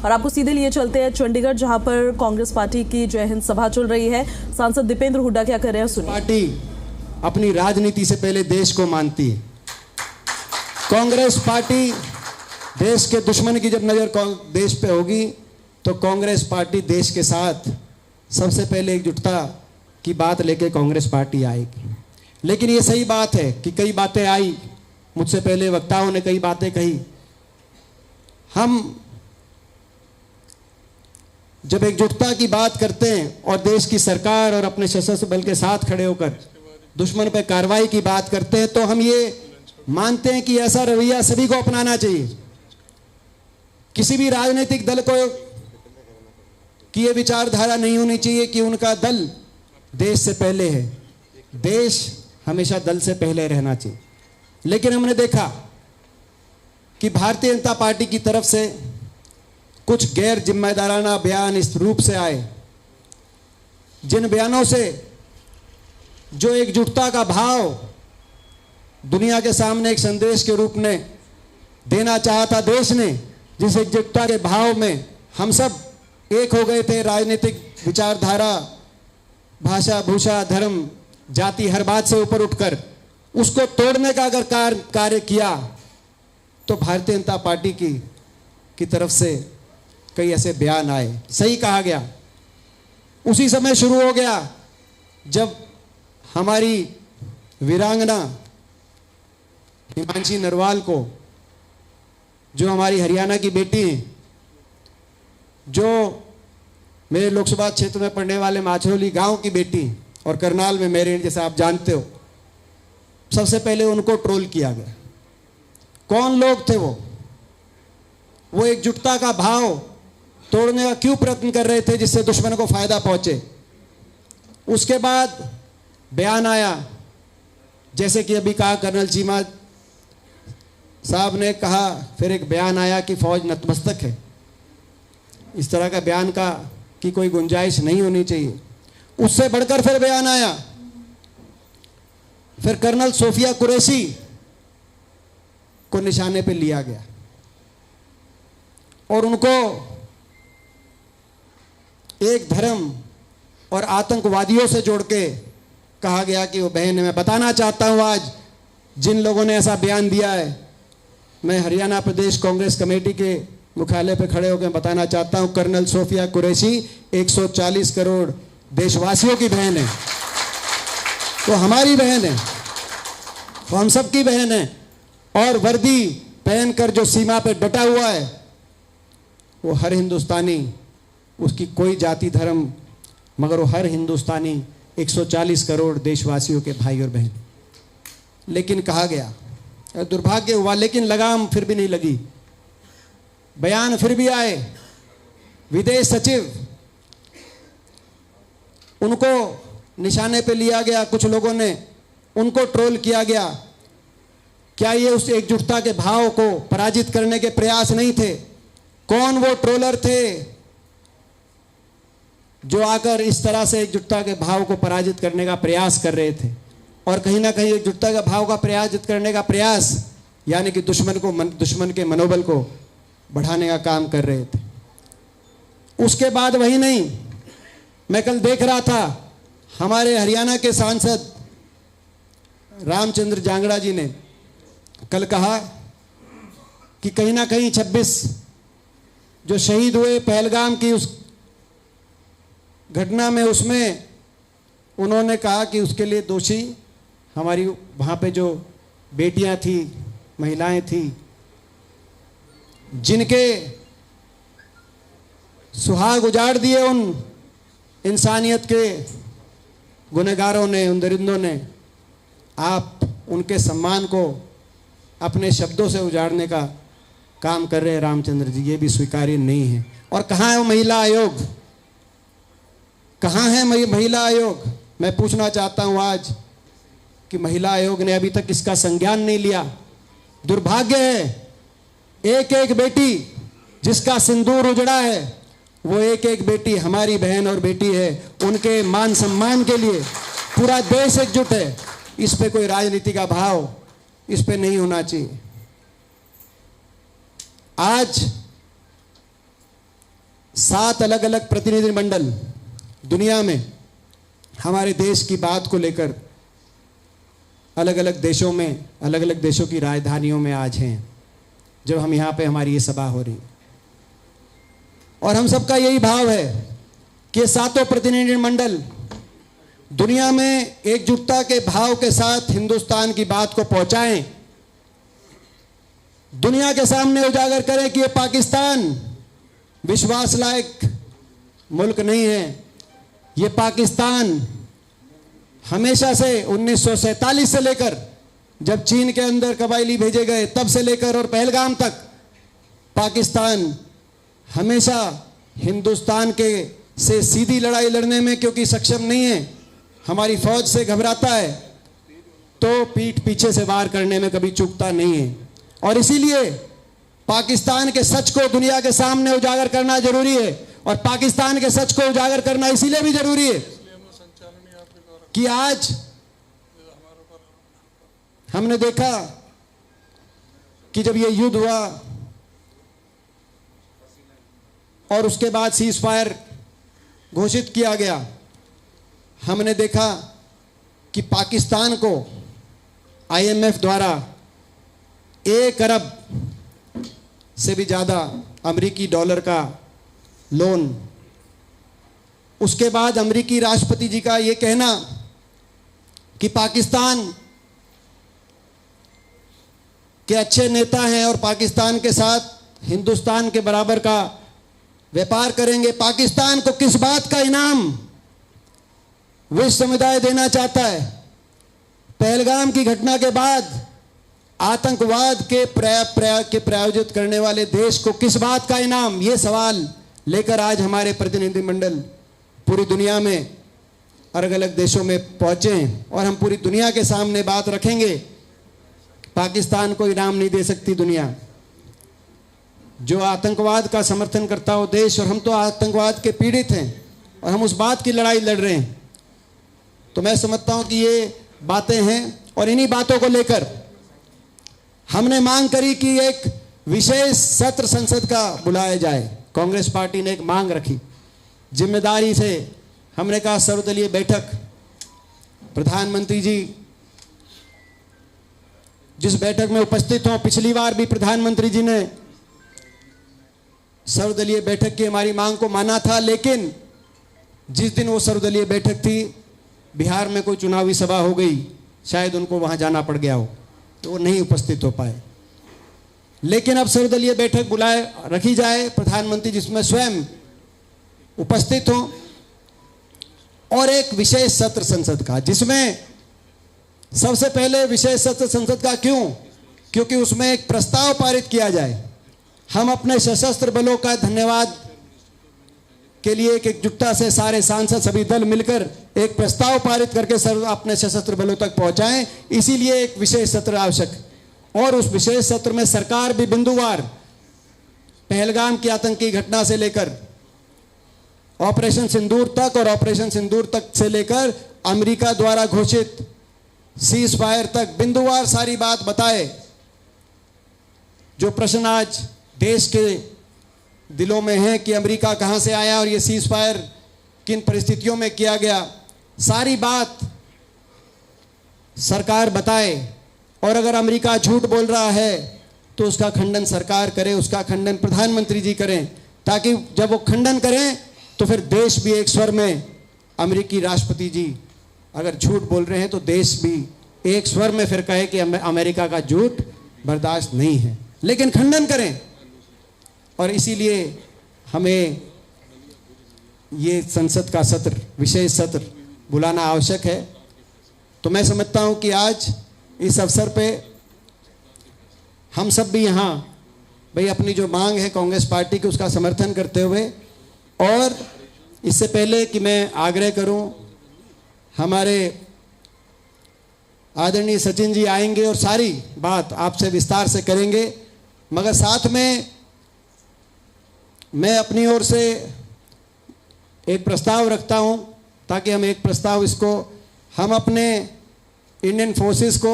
और आपको सीधे लिए चलते हैं चंडीगढ़, जहां पर कांग्रेस पार्टी की जय हिंद सभा चल रही है। सांसद दीपेंद्र हुड्डा क्या कर रहे हैं, सुनिए। पार्टी अपनी राजनीति से पहले देश को मानती है। कांग्रेस पार्टी देश के दुश्मन की जब नजर देश पे होगी तो कांग्रेस पार्टी देश के साथ सबसे पहले एकजुटता की बात लेके कांग्रेस पार्टी आएगी। लेकिन ये सही बात है कि कई बातें आई, मुझसे पहले वक्ताओं ने कई बातें कही। हम जब एकजुटता की बात करते हैं और देश की सरकार और अपने सशस्त्र बल के साथ खड़े होकर दुश्मन पर कार्रवाई की बात करते हैं, तो हम ये मानते हैं कि ऐसा रवैया सभी को अपनाना चाहिए। किसी भी राजनीतिक दल को की ये विचारधारा नहीं होनी चाहिए कि उनका दल देश से पहले है। देश हमेशा दल से पहले रहना चाहिए। लेकिन हमने देखा कि भारतीय जनता पार्टी की तरफ से कुछ गैर जिम्मेदाराना बयान इस रूप से आए, जिन बयानों से जो एकजुटता का भाव दुनिया के सामने एक संदेश के रूप में देना चाहा था देश ने, जिस एकजुटता के भाव में हम सब एक हो गए थे, राजनीतिक विचारधारा, भाषा, भूषा, धर्म, जाति, हर बात से ऊपर उठकर उसको तोड़ने का अगर कार्य किया तो भारतीय जनता पार्टी की तरफ से कई ऐसे बयान आए। सही कहा गया। उसी समय शुरू हो गया जब हमारी वीरांगना हिमांशी नरवाल को, जो हमारी हरियाणा की बेटी हैं, जो मेरे लोकसभा क्षेत्र में पड़ने वाले माछरोली गांव की बेटी और करनाल में मेरे, जैसे आप जानते हो, सबसे पहले उनको ट्रोल किया गया। कौन लोग थे वो एकजुटता का भाव तोड़ने का क्यों प्रयत्न कर रहे थे जिससे दुश्मन को फायदा पहुंचे। उसके बाद बयान आया, जैसे कि अभी कहा कर्नल चीमा साहब ने कहा, फिर एक बयान आया कि फौज नतमस्तक है। इस तरह का बयान की कोई गुंजाइश नहीं होनी चाहिए। उससे बढ़कर फिर बयान आया, फिर कर्नल सोफिया कुरैशी को निशाने पे लिया गया और उनको एक धर्म और आतंकवादियों से जोड़ के कहा गया कि वो बहन है। मैं बताना चाहता हूं आज जिन लोगों ने ऐसा बयान दिया है, मैं हरियाणा प्रदेश कांग्रेस कमेटी के मुख्यालय पर खड़े होकर बताना चाहता हूं, कर्नल सोफिया कुरैशी 140 करोड़ देशवासियों की बहन है। वो हमारी बहन है, वो हम सब की बहन है। और वर्दी पहनकर जो सीमा पर डटा हुआ है वो हर हिंदुस्तानी, उसकी कोई जाति धर्म, मगर वो हर हिंदुस्तानी 140 करोड़ देशवासियों के भाई और बहन। लेकिन कहा गया, दुर्भाग्य हुआ, लेकिन लगाम फिर भी नहीं लगी। बयान फिर भी आए। विदेश सचिव, उनको निशाने पे लिया गया, कुछ लोगों ने उनको ट्रोल किया गया। क्या ये उस एकजुटता के भाव को पराजित करने के प्रयास नहीं थे? कौन वो ट्रोलर थे जो आकर इस तरह से एकजुटता के भाव को पराजित करने का प्रयास कर रहे थे? और कहीं ना कहीं एकजुटता का भाव का पराजित करने का प्रयास यानी कि दुश्मन के मनोबल को बढ़ाने का काम कर रहे थे। उसके बाद वही नहीं, मैं कल देख रहा था, हमारे हरियाणा के सांसद रामचंद्र जांगड़ा जी ने कल कहा कि कहीं ना कहीं 26 जो शहीद हुए पहलगाम की उस घटना में, उसमें उन्होंने कहा कि उसके लिए दोषी हमारी वहाँ पे जो बेटियां थी, महिलाएं थी, जिनके सुहाग उजाड़ दिए उन इंसानियत के गुनहगारों ने, उन दरिंदों ने। आप उनके सम्मान को अपने शब्दों से उजाड़ने का काम कर रहे हैं रामचंद्र जी, ये भी स्वीकार्य नहीं है। और कहाँ है वो महिला आयोग? कहाँ है महिला आयोग? मैं पूछना चाहता हूँ आज कि महिला आयोग ने अभी तक इसका संज्ञान नहीं लिया। दुर्भाग्य है, एक एक बेटी जिसका सिंदूर उजड़ा है, वो एक एक बेटी हमारी बहन और बेटी है। उनके मान सम्मान के लिए पूरा देश एकजुट है। इस पे कोई राजनीति का भाव इस पे नहीं होना चाहिए। आज 7 अलग अलग प्रतिनिधिमंडल दुनिया में हमारे देश की बात को लेकर अलग अलग देशों की राजधानियों में आज हैं, जब हम यहाँ पे हमारी ये सभा हो रही। और हम सबका यही भाव है कि 7 प्रतिनिधिमंडल दुनिया में एकजुटता के भाव के साथ हिंदुस्तान की बात को पहुंचाएं, दुनिया के सामने उजागर करें कि ये पाकिस्तान विश्वास लायक मुल्क नहीं है। ये पाकिस्तान हमेशा से 1947 से लेकर, जब चीन के अंदर कबायली भेजे गए तब से लेकर और पहलगाम तक, पाकिस्तान हमेशा हिंदुस्तान के से सीधी लड़ाई लड़ने में क्योंकि सक्षम नहीं है, हमारी फौज से घबराता है, तो पीठ पीछे से वार करने में कभी चूकता नहीं है। और इसीलिए पाकिस्तान के सच को दुनिया के सामने उजागर करना जरूरी है। और पाकिस्तान के सच को उजागर करना इसीलिए भी जरूरी है कि आज हमने देखा कि जब ये युद्ध हुआ और उसके बाद सीज फायर घोषित किया गया, हमने देखा कि पाकिस्तान को IMF द्वारा 1 अरब से भी ज़्यादा अमेरिकी डॉलर का लोन, उसके बाद अमेरिकी राष्ट्रपति जी का ये कहना कि पाकिस्तान के अच्छे नेता हैं और पाकिस्तान के साथ हिंदुस्तान के बराबर का व्यापार करेंगे। पाकिस्तान को किस बात का इनाम विश्व समुदाय देना चाहता है? पहलगाम की घटना के बाद आतंकवाद के प्रायोजित करने वाले देश को किस बात का इनाम? ये सवाल लेकर आज हमारे प्रतिनिधिमंडल पूरी दुनिया में अलग अलग देशों में पहुंचे हैं और हम पूरी दुनिया के सामने बात रखेंगे। पाकिस्तान को इनाम नहीं दे सकती दुनिया, जो आतंकवाद का समर्थन करता हो देश, और हम तो आतंकवाद के पीड़ित हैं और हम उस बात की लड़ाई लड़ रहे हैं। तो मैं समझता हूं कि ये बातें हैं और इन्हीं बातों को लेकर हमने मांग करी कि एक विशेष सत्र संसद का बुलाया जाए। कांग्रेस पार्टी ने एक मांग रखी, जिम्मेदारी से हमने कहा सर्वदलीय बैठक, प्रधानमंत्री जी जिस बैठक में उपस्थित हों, पिछली बार भी प्रधानमंत्री जी ने सर्वदलीय बैठक की हमारी मांग को माना था, लेकिन जिस दिन वो सर्वदलीय बैठक थी बिहार में कोई चुनावी सभा हो गई, शायद उनको वहां जाना पड़ गया हो, तो वो नहीं उपस्थित हो पाए। लेकिन अब सर्वदलीय बैठक रखी जाए, प्रधानमंत्री जिसमें स्वयं उपस्थित हों, और एक विशेष सत्र संसद का, जिसमें सबसे पहले विशेष सत्र संसद का क्योंकि उसमें एक प्रस्ताव पारित किया जाए। हम अपने सशस्त्र बलों का धन्यवाद के लिए एक एकजुटता से सारे सांसद, सभी दल मिलकर एक प्रस्ताव पारित करके अपने सशस्त्र बलों तक पहुंचाएं। इसीलिए एक विशेष सत्र आवश्यक, और उस विशेष सत्र में सरकार भी बिंदुवार पहलगाम की आतंकी घटना से लेकर ऑपरेशन सिंदूर तक, और ऑपरेशन सिंदूर तक से लेकर अमेरिका द्वारा घोषित सीज फायर तक बिंदुवार सारी बात बताए। जो प्रश्न आज देश के दिलों में है कि अमेरिका कहां से आया और ये सीज फायर किन परिस्थितियों में किया गया, सारी बात सरकार बताए। और अगर अमेरिका झूठ बोल रहा है तो उसका खंडन सरकार करे, उसका खंडन प्रधानमंत्री जी करें, ताकि जब वो खंडन करें तो फिर देश भी एक स्वर में, अमेरिकी राष्ट्रपति जी अगर झूठ बोल रहे हैं तो देश भी एक स्वर में फिर कहे कि अमेरिका का झूठ बर्दाश्त नहीं है, लेकिन खंडन करें। और इसीलिए हमें ये संसद का सत्र, विशेष सत्र बुलाना आवश्यक है। तो मैं समझता हूं कि आज इस अवसर पे हम सब भी यहाँ भाई अपनी जो मांग है कांग्रेस पार्टी की, उसका समर्थन करते हुए, और इससे पहले कि मैं आग्रह करूं, हमारे आदरणीय सचिन जी आएंगे और सारी बात आपसे विस्तार से करेंगे, मगर साथ में मैं अपनी ओर से एक प्रस्ताव रखता हूं, ताकि हम एक प्रस्ताव इसको हम अपने इंडियन फोर्सेस को